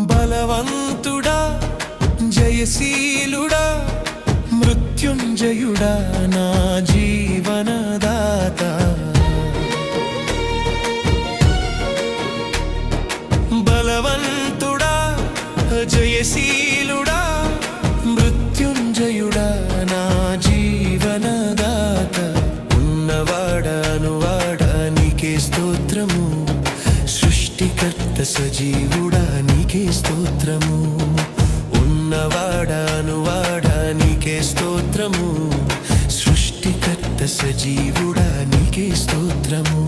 బలవంతుడా జయశీలుడా మృత్యుంజయుడా నా జీవనదాత బలవంతుడా జయశీలుడా మృత్యుంజయుడా నా జీవనదాత ఉన్నవాడా నీకే స్తోత్రము సృష్టికర్త సజీవుడా నీకే స్తోత్రము ఉన్నవాడా నీకే స్తోత్రము సృష్టికర్త సజీవుడా నీకే స్తోత్రము